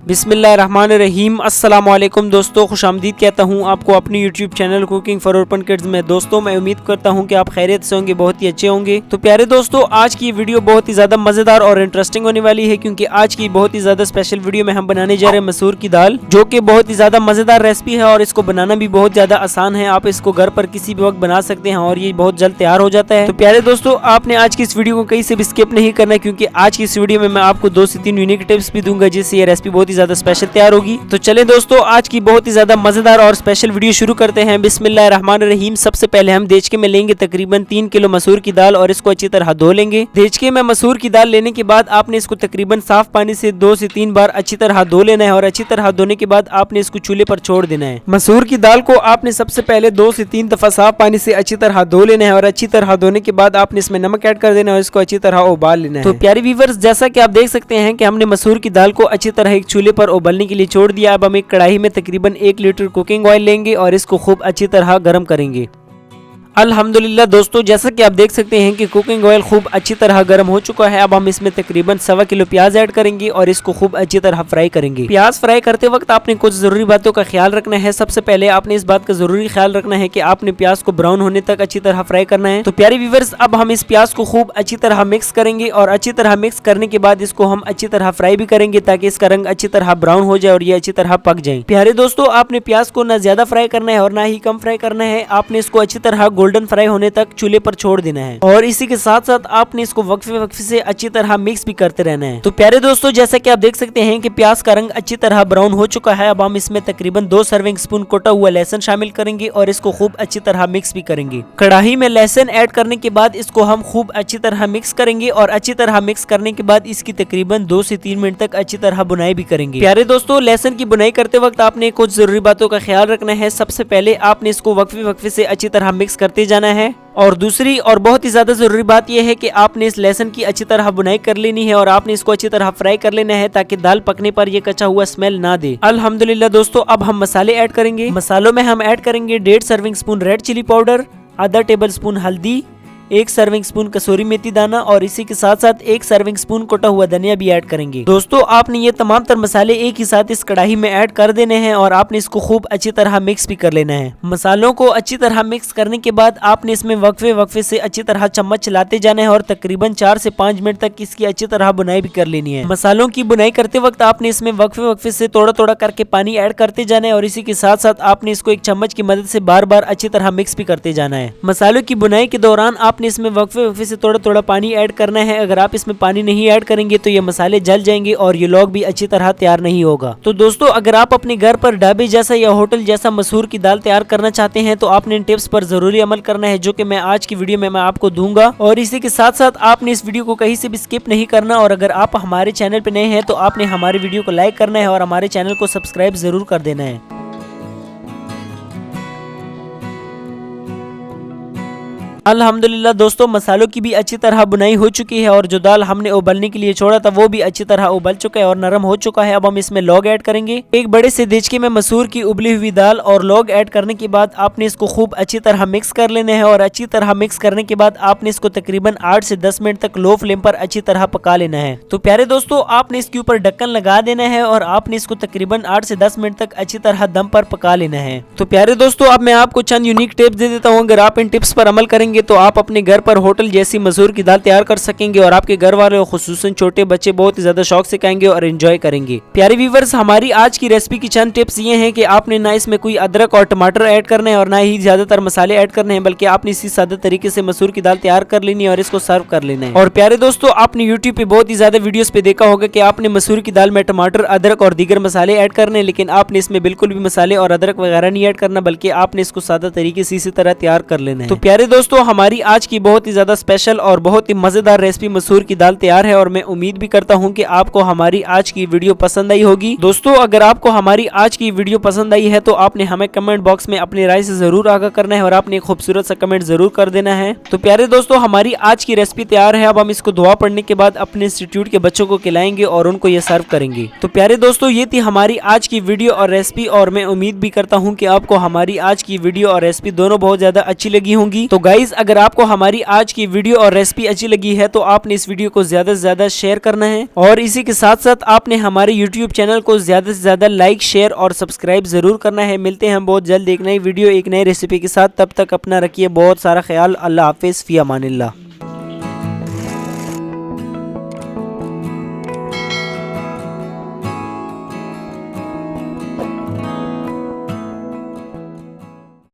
बिस्मिल्लाहिर्रहमानिर्रहीम। अस्सलाम वालेकुम दोस्तों, खुशामदीद कहता हूँ आपको अपनी YouTube channel cooking for open kids में। दोस्तों मैं उम्मीद करता हूँ कि आप खैरियत से होंगे, बहुत ही अच्छे होंगे। तो प्यारे दोस्तों, आज की वीडियो बहुत ही ज्यादा मजेदार और इंटरेस्टिंग होने वाली है, क्योंकि आज की बहुत ही ज्यादा स्पेशल वीडियो में हम बनाने जा रहे हैं मसूर की दाल, जो कि बहुत ही ज्यादा मजेदार रेसिपी है और इसको बनाना भी बहुत ज्यादा आसान है। आप इसको घर पर किसी भी वक्त बना सकते हैं और ये बहुत जल्द तैयार हो जाता है। तो प्यारे दोस्तों, आपने आज की इस वीडियो को कहीं से भी स्किप नहीं करना, क्योंकि आज की इस वीडियो में मैं आपको 2 से 3 यूनिक टिप्स भी दूंगा, जिससे ये रेसिपी बहुत ही ज्यादा स्पेशल तैयार होगी। तो चले दोस्तों, आज की बहुत ही ज्यादा मजेदार और स्पेशल वीडियो शुरू करते हैं। बिस्मिल्लाहिर्रहमानिर्रहीम। सबसे पहले हम देचके में लेंगे तकरीबन 3 किलो मसूर की दाल और इसको अच्छी तरह धो लेंगे। देचके में मसूर की दाल लेने के बाद आपने इसको तकरीबन साफ पानी से 2 से 3 बार अच्छी तरह धो लेना है और अच्छी तरह धोने के बाद आपने इसको चूल्हे पर छोड़ देना है। मसूर की दाल को आपने सबसे पहले 2 से 3 दफा साफ पानी से अच्छी तरह धो लेना है और अच्छी तरह धोने के बाद आपने इसमें नमक ऐड कर देना है और इसको अच्छी तरह उबाल लेना है। तो प्यारे व्यूअर्स, जैसा कि आप देख सकते हैं कि हमने मसूर की दाल को अच्छी तरह एक चूल्हे पर उबालने के लिए छोड़ दिया। अब हम एक कढ़ाई में तकरीबन 1 लीटर कुकिंग ऑयल लेंगे और इसको खूब अच्छी तरह गर्म करेंगे। अल्हम्दुलिल्लाह दोस्तों, जैसा कि आप देख सकते हैं कि कुकिंग ऑयल खूब अच्छी तरह गर्म हो चुका है। अब हम इसमें तकरीबन 1.25 किलो प्याज ऐड करेंगे और इसको खूब अच्छी तरह फ्राई करेंगे। प्याज फ्राई करते वक्त आपने कुछ जरूरी बातों का ख्याल रखना है। सबसे पहले आपने इस बात का जरूरी ख्याल रखना है कि आपने प्याज को ब्राउन होने तक अच्छी तरह फ्राई करना है। तो प्यारे व्यूअर्स, अब हम इस प्याज को खूब अच्छी तरह मिक्स करेंगे और अच्छी तरह मिक्स करने के बाद इसको हम अच्छी तरह फ्राई भी करेंगे, ताकि इसका रंग अच्छी तरह ब्राउन हो जाए और ये अच्छी तरह पक जाए। प्यारे दोस्तों, आपने प्याज को ना ज्यादा फ्राई करना है और ना ही कम फ्राई करना है। आपने इसको अच्छी तरह गोल्डन फ्राई होने तक चूल्हे पर छोड़ देना है और इसी के साथ साथ आपने इसको वक्फे से अच्छी तरह मिक्स भी करते रहना है। तो प्यारे दोस्तों, जैसा कि आप देख सकते हैं कि प्याज का रंग अच्छी तरह ब्राउन हो चुका है। अब हम इसमें तकरीबन 2 सर्विंग स्पून कोटा हुआ लहसुन शामिल करेंगे और इसको खूब अच्छी तरह मिक्स भी करेंगे। कढ़ाई में लहसुन ऐड करने के बाद इसको हम खूब अच्छी तरह मिक्स करेंगे और अच्छी तरह मिक्स करने के बाद इसकी तकरीबन 2 से 3 मिनट तक अच्छी तरह बुनाई भी करेंगे। प्यारे दोस्तों, लहसुन की बुनाई करते वक्त आपने कुछ जरूरी बातों का ख्याल रखना है। सबसे पहले आपने इसको वक्फे से अच्छी तरह मिक्स करते जाना है और दूसरी और बहुत ही ज्यादा जरूरी बात यह है कि आपने इस लहसुन की अच्छी तरह बुनाई कर लेनी है और आपने इसको अच्छी तरह फ्राई कर लेना है, ताकि दाल पकने पर यह कच्चा हुआ स्मेल ना दे। अल्हम्दुलिल्लाह दोस्तों, अब हम मसाले ऐड करेंगे। मसालों में हम ऐड करेंगे 1.5 serving spoon red chilli powder, आधा टेबल स्पून हल्दी, 1 सर्विंग स्पून कसूरी मेथी दाना और इसी के साथ साथ 1 सर्विंग स्पून कोटा हुआ धनिया भी ऐड करेंगे। दोस्तों, आपने ये तमाम तर मसाले एक ही साथ इस कढ़ाई में ऐड कर देने हैं और आपने इसको खूब अच्छी तरह मिक्स भी कर लेना है। मसालों को अच्छी तरह मिक्स करने के बाद आपने इसमें वक्फे से अच्छी तरह चम्मच चलाते जाना है और तकरीबन 4 से 5 मिनट तक इसकी अच्छी तरह बुनाई भी कर लेनी है। मसालों की बुनाई करते वक्त आपने इसमें वक्फे से थोड़ा थोड़ा करके पानी ऐड करते जाना है और इसी के साथ साथ आपने इसको एक चम्मच की मदद से बार बार अच्छी तरह मिक्स भी करते जाना है। मसालों की बुनाई के दौरान आपने इसमें वक्फे से थोड़ा थोड़ा पानी ऐड करना है। अगर आप इसमें पानी नहीं ऐड करेंगे तो ये मसाले जल जाएंगे और ये लौग भी अच्छी तरह तैयार नहीं होगा। तो दोस्तों, अगर आप अपने घर पर ढाबे जैसा या होटल जैसा मसूर की दाल तैयार करना चाहते हैं तो आपने इन टिप्स पर जरूरी अमल करना है, जो कि मैं आज की वीडियो में मैं आपको दूंगा। और इसी के साथ साथ आपने इस वीडियो को कहीं से भी स्किप नहीं करना और अगर आप हमारे चैनल पे नए हैं तो आपने हमारे वीडियो को लाइक करना है और हमारे चैनल को सब्सक्राइब जरूर कर देना है। अल्हम्दुलिल्लाह दोस्तों, मसालों की भी अच्छी तरह बुनाई हो चुकी है और जो दाल हमने उबलने के लिए छोड़ा था वो भी अच्छी तरह उबल चुका है और नरम हो चुका है। अब हम इसमें लौग ऐड करेंगे। एक बड़े से देचके में मसूर की उबली हुई दाल और लौग ऐड करने के बाद आपने इसको खूब अच्छी तरह मिक्स कर लेना है और अच्छी तरह मिक्स करने के बाद आपने इसको तकरीबन 8 से 10 मिनट तक लो फ्लेम पर अच्छी तरह पका लेना है। तो प्यारे दोस्तों, आपने इसके ऊपर ढक्कन लगा देना है और आपने इसको तकरीबन 8 से 10 मिनट तक अच्छी तरह दम पर पका लेना है। तो प्यारे दोस्तों, अब मैं आपको चंद यूनिक टिप्स दे देता हूँ। अगर आप इन टिप्स पर अमल करेंगे तो आप अपने घर पर होटल जैसी मसूर की दाल तैयार कर सकेंगे और आपके घर वाले खुसूसन छोटे बच्चे बहुत ही ज्यादा शौक से खाएंगे और एंजॉय करेंगे। प्यारे व्यूअर्स, हमारी आज की रेसिपी की चंद टिप्स ये हैं कि आपने ना इसमें कोई अदरक और टमाटर ऐड करना है और ना ही ज्यादातर मसाले ऐड करने हैं, बल्कि आपने इसी सादे तरीके से मसूर की दाल तैयार कर लेनी है और इसको सर्व कर लेना है। और प्यारे दोस्तों, आपने यूट्यूब पे बहुत ही ज्यादा वीडियोस पे देखा होगा कि आपने मसूर की दाल में टमाटर, अदरक और दीगर मसाले ऐड करने हैं, लेकिन आपने इसमें बिल्कुल भी मसाले और अदरक वगैरह नहीं ऐड करना, बल्कि आपने इसको सादा तरीके से इसी तरह तैयार कर लेना है। तो प्यारे दोस्तों, हमारी आज की बहुत ही ज्यादा स्पेशल और बहुत ही मजेदार रेसिपी मसूर की दाल तैयार है और मैं उम्मीद भी करता हूं कि आपको हमारी आज की वीडियो पसंद आई होगी। दोस्तों, अगर आपको हमारी आज की वीडियो पसंद आई है तो आपने हमें कमेंट बॉक्स में अपनी राय से जरूर आगाह करना है और आपने एक खूबसूरत सा कमेंट जरूर कर देना है। तो प्यारे दोस्तों, हमारी आज की रेसिपी तैयार है। अब हम इसको दुआ पढ़ने के बाद अपने इंस्टीट्यूट के बच्चों को खिलाएंगे और उनको ये सर्व करेंगे। तो प्यारे दोस्तों, ये थी हमारी आज की वीडियो और रेसिपी और मैं उम्मीद भी करता हूँ कि आपको हमारी आज की वीडियो और रेसिपी दोनों बहुत ज्यादा अच्छी लगी होंगी। तो गाइज, अगर आपको हमारी आज की वीडियो और रेसिपी अच्छी लगी है तो आपने इस वीडियो को ज्यादा से ज्यादा शेयर करना है और इसी के साथ साथ आपने हमारे यूट्यूब चैनल को ज्यादा से ज्यादा लाइक, शेयर और सब्सक्राइब जरूर करना है। मिलते हैं बहुत जल्द एक नई वीडियो एक नई रेसिपी के साथ। तब तक अपना रखिए बहुत सारा ख्याल। अल्लाह हाफिज, फी अमानिल्लाह।